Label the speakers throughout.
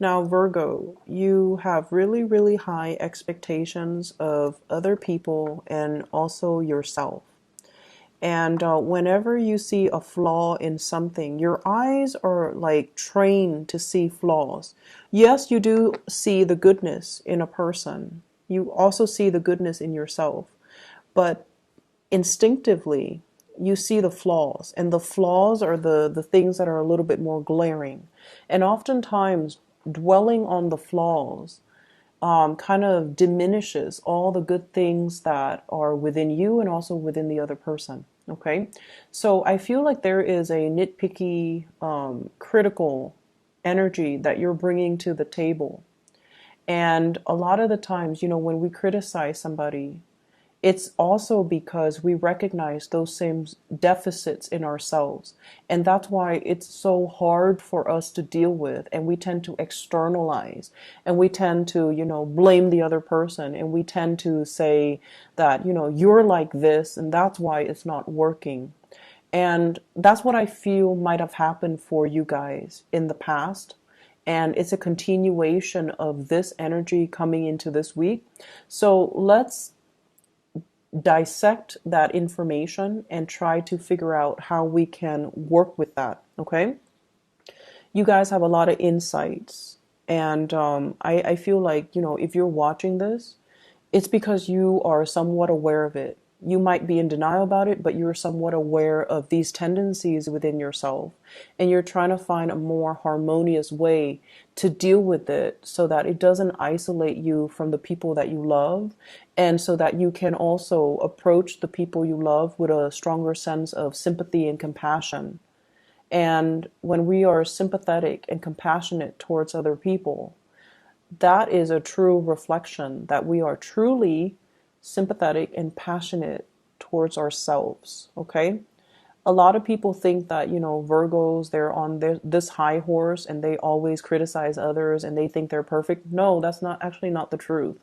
Speaker 1: Now, Virgo, you have really, really high expectations of other people and also yourself. And whenever you see a flaw in something, your eyes are like trained to see flaws. Yes, you do see the goodness in a person. You also see the goodness in yourself. But instinctively, you see the flaws. And the flaws are the things that are a little bit more glaring. And oftentimes, dwelling on the flaws kind of diminishes all the good things that are within you and also within the other person. Okay, so I feel like there is a nitpicky, critical energy that you're bringing to the table. And a lot of the times, when we criticize somebody, it's also because we recognize those same deficits in ourselves. And that's why it's so hard for us to deal with. And we tend to externalize and we tend to, blame the other person. And we tend to say that, you're like this and that's why it's not working. And that's what I feel might have happened for you guys in the past. And it's a continuation of this energy coming into this week. So let's dissect that information and try to figure out how we can work with that. Okay, you guys have a lot of insights, and I feel like, if you're watching this, it's because you are somewhat aware of it. You might be in denial about it, but you're somewhat aware of these tendencies within yourself, and you're trying to find a more harmonious way to deal with it so that it doesn't isolate you from the people that you love, and so that you can also approach the people you love with a stronger sense of sympathy and compassion. And when we are sympathetic and compassionate towards other people, that is a true reflection that we are truly sympathetic and passionate towards ourselves. Okay, a lot of people think that, Virgos, they're on this high horse and they always criticize others and they think they're perfect. No, that's not actually not the truth.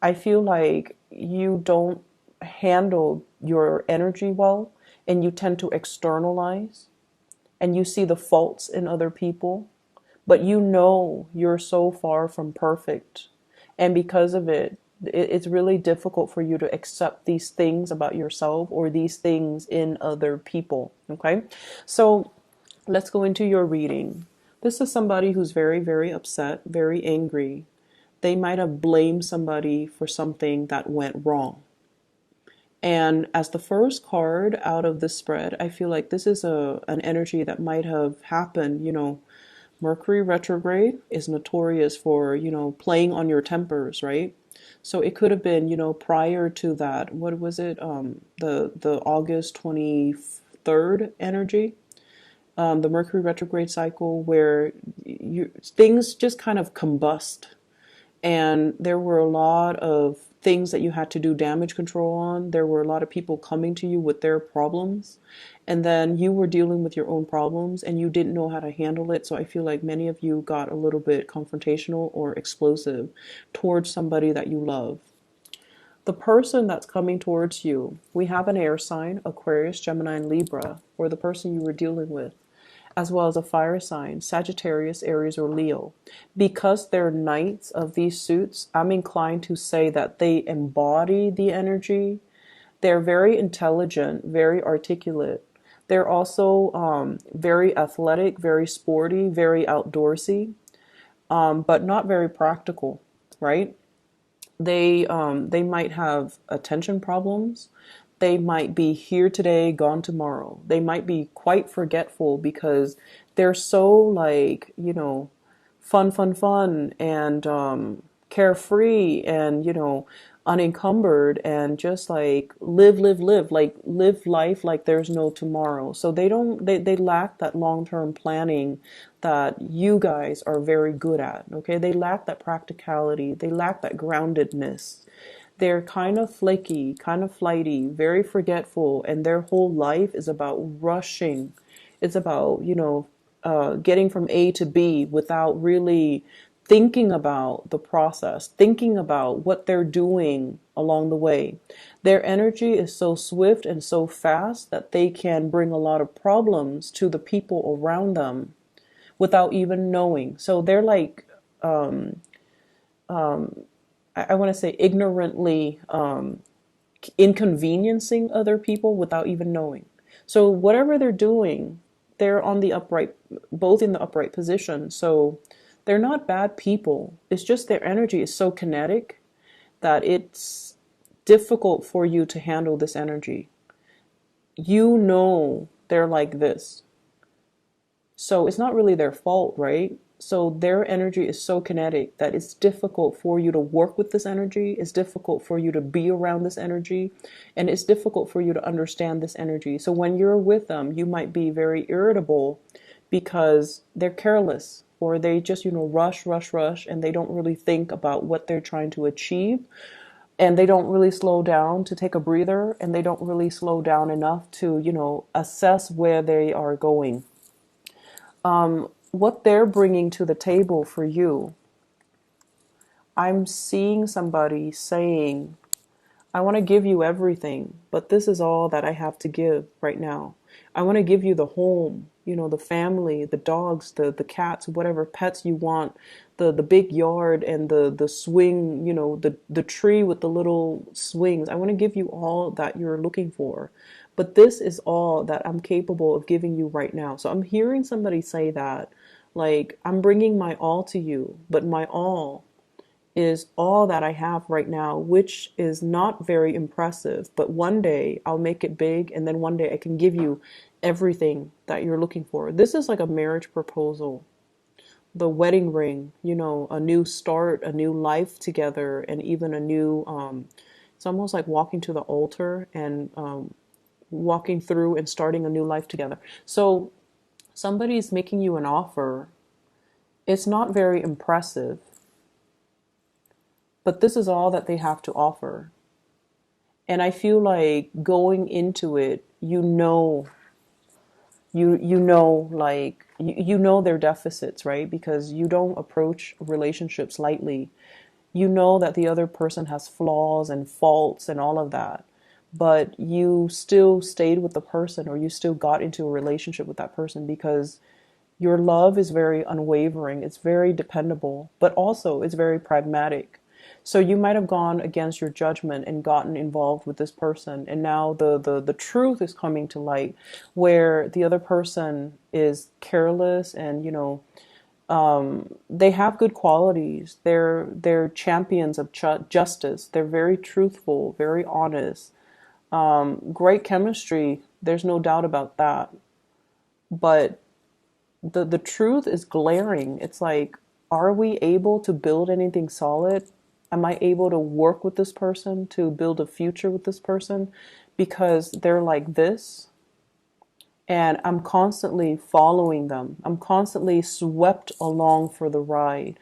Speaker 1: I feel like you don't handle your energy well, and you tend to externalize and you see the faults in other people, but you're so far from perfect. And because of it, it's really difficult for you to accept these things about yourself or these things in other people. Okay, so let's go into your reading. This is somebody who's very, very upset, very angry. They might have blamed somebody for something that went wrong. And as the first card out of this spread, I feel like this is an energy that might have happened. Mercury retrograde is notorious for, playing on your tempers, right? So it could have been, prior to that. What was it? The August 23rd energy, the Mercury retrograde cycle, where things just kind of combust, and there were a lot of things that you had to do damage control on. There were a lot of people coming to you with their problems, and then you were dealing with your own problems and you didn't know how to handle it. So I feel like many of you got a little bit confrontational or explosive towards somebody that you love. The person that's coming towards you, we have an air sign, Aquarius, Gemini, and Libra, or the person you were dealing with, as well as a fire sign, Sagittarius, Aries, or Leo. Because they're knights of these suits, I'm inclined to say that they embody the energy. They're very intelligent, very articulate. They're also very athletic, very sporty, very outdoorsy, but not very practical, right? They might have attention problems. They might be here today, gone tomorrow. They might be quite forgetful because they're so like, fun, and carefree and, unencumbered and just like live, like live life like there's no tomorrow. So they lack that long-term planning that you guys are very good at. Okay, they lack that practicality, they lack that groundedness. They're kind of flaky, kind of flighty, very forgetful, and their whole life is about rushing. It's about, getting from A to B without really thinking about the process, thinking about what they're doing along the way. Their energy is so swift and so fast that they can bring a lot of problems to the people around them without even knowing. So they're like I want to say ignorantly inconveniencing other people without even knowing. So whatever they're doing, they're on the upright, both in the upright position. So they're not bad people. It's just their energy is so kinetic that it's difficult for you to handle this energy. You know they're like this. So it's not really their fault, right? So their energy is so kinetic that it's difficult for you to work with this energy. It's difficult for you to be around this energy. And it's difficult for you to understand this energy. So when you're with them, you might be very irritable because they're careless or they just, rush, rush, rush, and they don't really think about what they're trying to achieve. And they don't really slow down to take a breather, and they don't really slow down enough to, assess where they are going. What they're bringing to the table for you, I'm seeing somebody saying, I want to give you everything, but this is all that I have to give right now. I want to give you the home, the family, the dogs, the cats, whatever pets you want, the big yard and the swing, the tree with the little swings. I want to give you all that you're looking for. But this is all that I'm capable of giving you right now. So I'm hearing somebody say that, like, I'm bringing my all to you, but my all is all that I have right now, which is not very impressive. But one day I'll make it big, and then one day I can give you everything that you're looking for. This is like a marriage proposal, the wedding ring, a new start, a new life together, and even a new, it's almost like walking to the altar and walking through and starting a new life together. So somebody's making you an offer. It's not very impressive, but this is all that they have to offer. And I feel like going into it, you know their deficits, right? Because you don't approach relationships lightly. You know that the other person has flaws and faults and all of that, but you still stayed with the person, or you still got into a relationship with that person because your love is very unwavering. It's very dependable, but also it's very pragmatic. So you might have gone against your judgment and gotten involved with this person. And now the truth is coming to light, where the other person is careless and, they have good qualities. They're champions of justice. They're very truthful, very honest. Great chemistry. There's no doubt about that. But the truth is glaring. It's like, are we able to build anything solid? Am I able to work with this person, to build a future with this person? Because they're like this, and I'm constantly following them. I'm constantly swept along for the ride.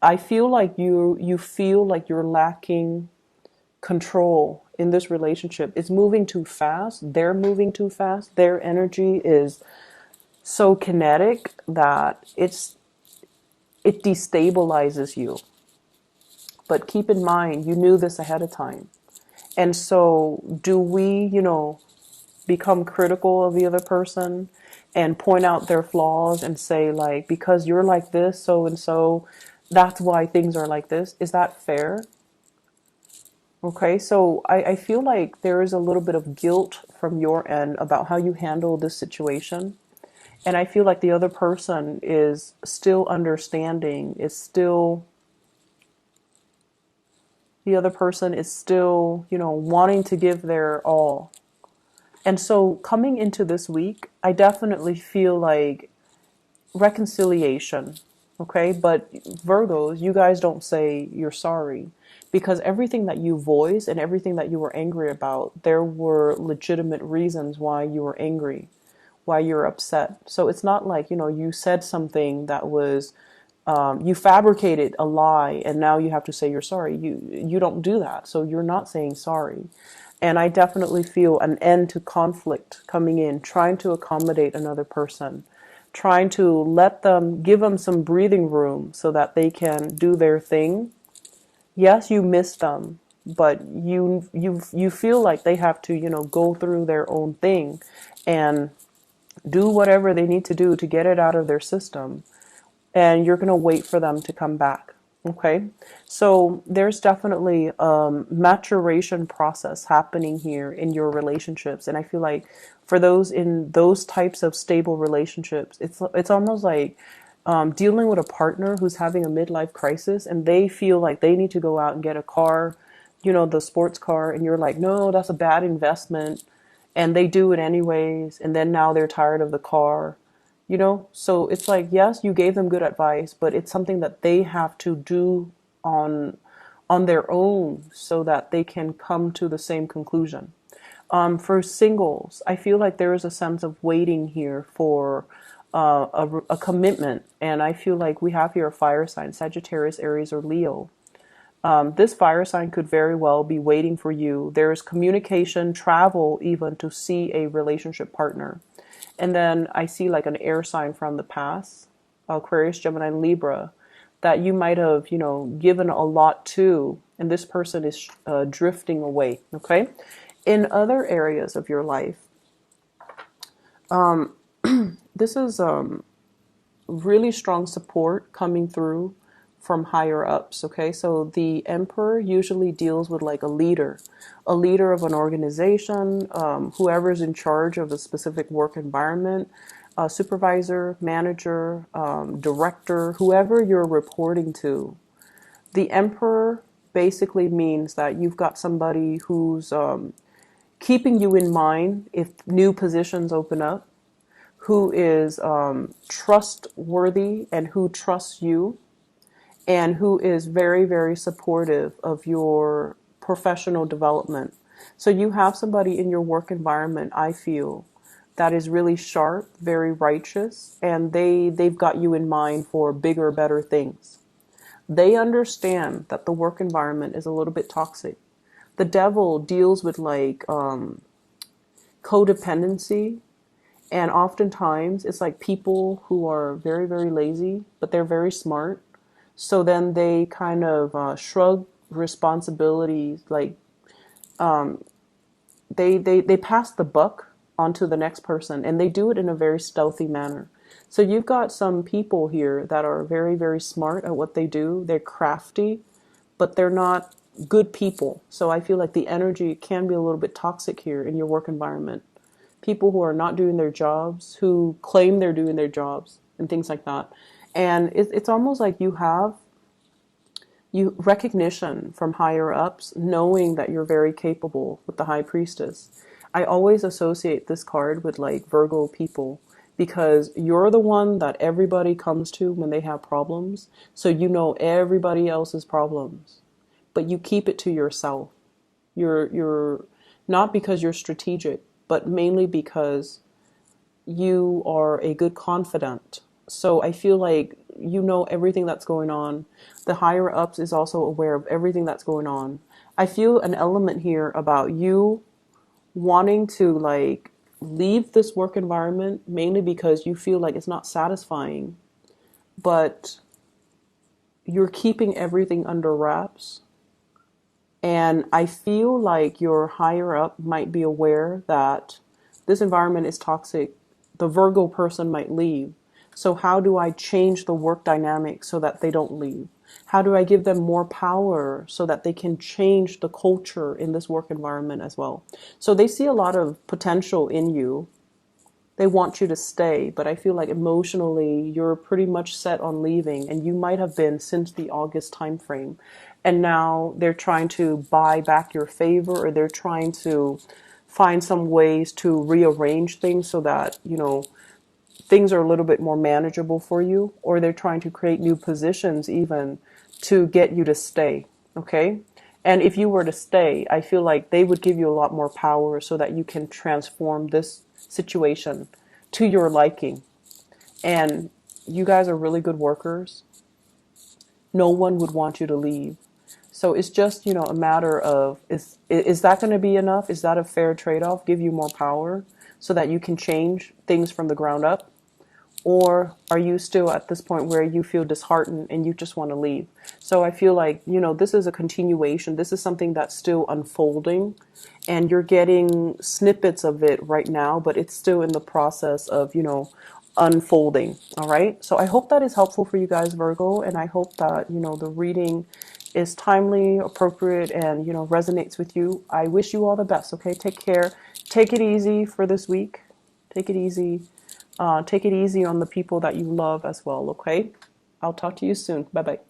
Speaker 1: I feel like you feel like you're lacking control in this relationship. It's moving too fast. They're moving too fast. Their energy is so kinetic that it destabilizes you. But keep in mind, you knew this ahead of time. And so do we, become critical of the other person and point out their flaws and say, like, because you're like this, so and so, that's why things are like this? Is that fair? Okay, so I feel like there is a little bit of guilt from your end about how you handle this situation. And I feel like the other person is still understanding, the other person is still, wanting to give their all. And so coming into this week, I definitely feel like reconciliation. Okay, but Virgos, you guys don't say you're sorry, because everything that you voiced and everything that you were angry about, there were legitimate reasons why you were angry, why you're upset. So it's not like, you said something that was, you fabricated a lie and now you have to say you're sorry. You don't do that. So you're not saying sorry. And I definitely feel an end to conflict coming in, trying to accommodate another person, trying to give them some breathing room so that they can do their thing. Yes, you miss them, but you feel like they have to, go through their own thing and do whatever they need to do to get it out of their system. and you're going to wait for them to come back. Okay. So there's definitely maturation process happening here in your relationships. And I feel like for those in those types of stable relationships, it's almost like dealing with a partner who's having a midlife crisis and they feel like they need to go out and get a car, the sports car, and you're like, no, that's a bad investment. And they do it anyways. And then now they're tired of the car. So it's like, yes, you gave them good advice, but it's something that they have to do on on their own so that they can come to the same conclusion. For singles, I feel like there is a sense of waiting here for a commitment, and I feel like we have here a fire sign, Sagittarius, Aries, or Leo. This fire sign could very well be waiting for you. There's communication, travel, even to see a relationship partner. And then I see like an air sign from the past, Aquarius, Gemini, Libra, that you might have, given a lot to, and this person is drifting away. Okay. In other areas of your life, this is really strong support coming through from higher ups. Okay, so the emperor usually deals with like a leader of an organization, whoever's in charge of a specific work environment, supervisor, manager, director, whoever you're reporting to. The emperor basically means that you've got somebody who's keeping you in mind if new positions open up, who is trustworthy and who trusts you, and who is very, very supportive of your professional development. So you have somebody in your work environment, I feel, that is really sharp, very righteous, and they've got you in mind for bigger, better things. They understand that the work environment is a little bit toxic. The devil deals with like codependency, and oftentimes it's like people who are very, very lazy, but they're very smart. So then they kind of shrug responsibilities, like they pass the buck onto the next person, and they do it in a very stealthy manner. So you've got some people here that are very, very smart at what they do. They're crafty, but they're not good people. So I feel like the energy can be a little bit toxic here in your work environment. People who are not doing their jobs, who claim they're doing their jobs, and things like that. And it's almost like you recognition from higher ups, knowing that you're very capable with the high priestess. I always associate this card with like Virgo people, because you're the one that everybody comes to when they have problems. So you know everybody else's problems, but you keep it to yourself. You're not because you're strategic, but mainly because you are a good confidant. So I feel like you know everything that's going on. The higher ups is also aware of everything that's going on. I feel an element here about you wanting to like leave this work environment mainly because you feel like it's not satisfying, but you're keeping everything under wraps. And I feel like your higher up might be aware that this environment is toxic. The Virgo person might leave. So how do I change the work dynamic so that they don't leave? How do I give them more power so that they can change the culture in this work environment as well? So they see a lot of potential in you. They want you to stay, but I feel like emotionally you're pretty much set on leaving, and you might have been since the August timeframe. And now they're trying to buy back your favor, or they're trying to find some ways to rearrange things so that, things are a little bit more manageable for you, or they're trying to create new positions even to get you to stay. Okay. And if you were to stay, I feel like they would give you a lot more power so that you can transform this situation to your liking. And you guys are really good workers. No one would want you to leave. So it's just, a matter of, is that going to be enough? Is that a fair trade-off? Give you more power so that you can change things from the ground up? Or are you still at this point where you feel disheartened and you just want to leave? So I feel like, this is a continuation. This is something that's still unfolding, and you're getting snippets of it right now, but it's still in the process of, unfolding. All right. So I hope that is helpful for you guys, Virgo. And I hope that, the reading is timely, appropriate, and, resonates with you. I wish you all the best. Okay. Take care. Take it easy for this week. Take it easy. Take it easy on the people that you love as well. Okay. I'll talk to you soon. Bye bye.